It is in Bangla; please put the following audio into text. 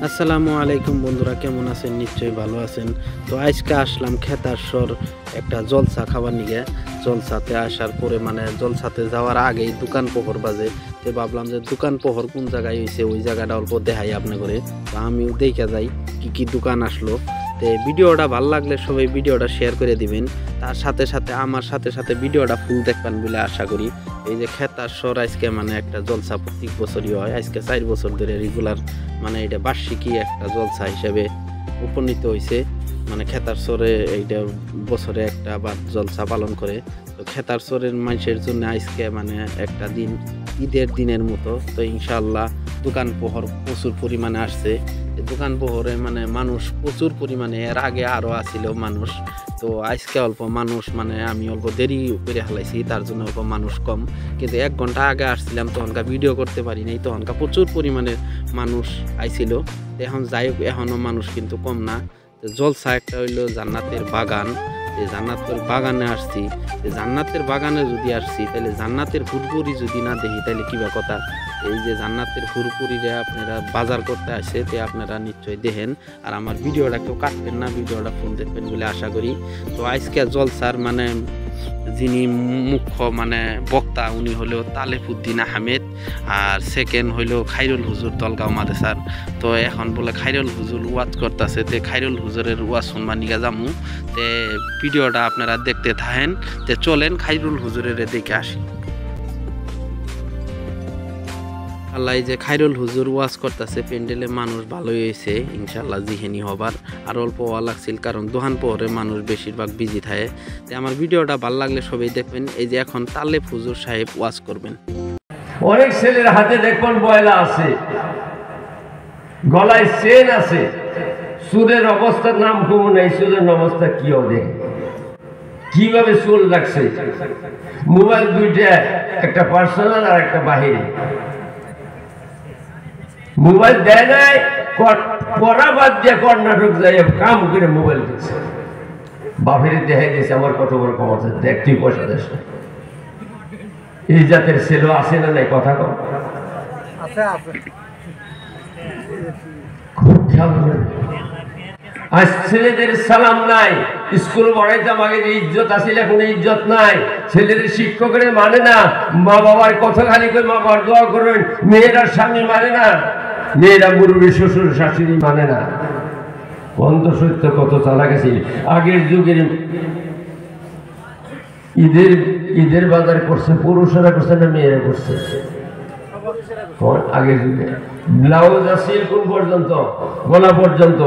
আসসালামু আলাইকুম বন্ধুরা, কেমন আছেন? নিশ্চয়ই ভালো আছেন। তো আজকে আসলাম খেতারসর একটা জলসা খাবার নিয়ে। জলসাতে আসার পরে জলসাতে যাওয়ার আগেই দোকান পোহর বাজে, তো ভাবলাম যে দোকান পোহর কোন জায়গায় হয়েছে ওই জায়গাটা অল্প দেখাই আপনি করে। তো আমিও দেখে যাই কি কি দোকান আসলো। তো ভিডিওটা ভালো লাগলে সবাই ভিডিওটা শেয়ার করে দিবেন। তার সাথে সাথে আমার সাথে সাথে ভিডিওটা ফুল দেখবেন বলে আশা করি। এই যে খেতারসর আজকে একটা জলসা প্রত্যেক বছরই হয়, আজকে 4 বছর ধরে রেগুলার এটা বার্ষিকী একটা জলসা হিসেবে উপনীত হয়েছে। খেতারসরে এইটা বছরে একটা বার জলসা পালন করে। তো খেতারসরের মানুষের জন্য আজকে একটা দিন ঈদের দিনের মতো। তো ইনশাআল্লাহ দোকান পোহর প্রচুর পরিমাণে আসছে। দোকান পোহরে মানুষ প্রচুর পরিমাণে, এর আগে আরও আসছিল মানুষ। তো আজকে অল্প মানুষ, আমি অল্প দেরি করে হালাইছি, তার জন্য অল্প মানুষ কম। কিন্তু 1 ঘন্টা আগে আসছিলাম, তখনকার ভিডিও করতে পারি নাই, তখনকার প্রচুর পরিমাণে মানুষ আইছিল। এখন যাই হোক, এখনও মানুষ কিন্তু কম না। জলসা একটা হইলো জান্নাতের বাগান। যে জান্নাতের বাগানে আসছি, যে জান্নাতের বাগানে যদি আসছি তাহলে জান্নাতের হুরপুরি যদি না দেখি তাহলে কিবা কথা। এই যে জান্নাতের হুরপুরিরে আপনারা বাজার করতে আসে, তে আপনারা নিশ্চয়ই দেখেন। আর আমার ভিডিওটা কেউ কাটবেন না, ভিডিওটা ফুল দেখবেন বলে আশা করি। তো আজকে জলসার যিনি মুখ্য বক্তা, উনি হলো তালেফুদ্দিন আহমেদ, আর সেকেন্ড হইলো খাইরুল হুজুর দলগাঁও মাদ্রাসার। তো এখন বলে খাইরুল হুজুর ওয়াজ করতেছে, তে খাইরুল হুজুরের ওয়াজ শুনবা নিগা যামু। তে ভিডিওটা আপনারা দেখতে থাকেন। তে চলেন খাইরুল হুজুরের দেখে আসি। আল্লাহ, এই যে খাইরুল হুজুর ওয়াজ করতেছে, প্যান্ডেলে মানুষ ভালোই হয়েছে ইনশাল্লাহ, জিহেনি হবার আর অল্প হওয়া লাগছিল, কারণ দোকান পরে মানুষ বেশিরভাগ বিজি থাকে। তাই আমার ভিডিওটা ভালো লাগলে সবাই দেখবেন। এই যে এখন তালেব হুজুর সাহেব ওয়াজ করবেন। অনেক ছেলের হাতে দেখবেন বয়লা আছে, গলায় চেন আছে, সুরের অবস্থার নাম কমু নাই, সুরের অবস্থা কি হবে, কিভাবে চুল রাখছে, মোবাইল দুইটা, একটা পার্সোনাল আর একটা বাহিরে। মোবাইল দেয় নাই, পড়া বাদ দিয়ে কর্ণাটক যাই কাম করে মোবাইল দিচ্ছে। বাপের দেখাই দিয়েছে আমার কত বড় ক্ষমতা, দেখ তুই পয়সা দেশ। এই জাতের ছেলে আছে না নাই, কথা কম খুব খেয়াল করে। আজ ছেলেদের সালাম নাই, স্কুল পড়াইতাম আগে যে ইজ্জত আসলে এখন ইজ্জত নাই। ছেলেদের শিক্ষকের মানে না, মা বাবার কথা খালি করে মা বাবার দোয়া করবেন। মেয়েরা স্বামী মানে না, মেয়েরা মুরব্বী শ্বশুর শাশুড়ি মানে না। বন্ধ সত্য কত চালা গেছে। আগের যুগের ঈদের বাজার করছে পুরুষেরা, করছে না মেয়েরা করছে? আগের যুগে ব্লাউজ আসছিল কোন পর্যন্ত, গলা পর্যন্ত।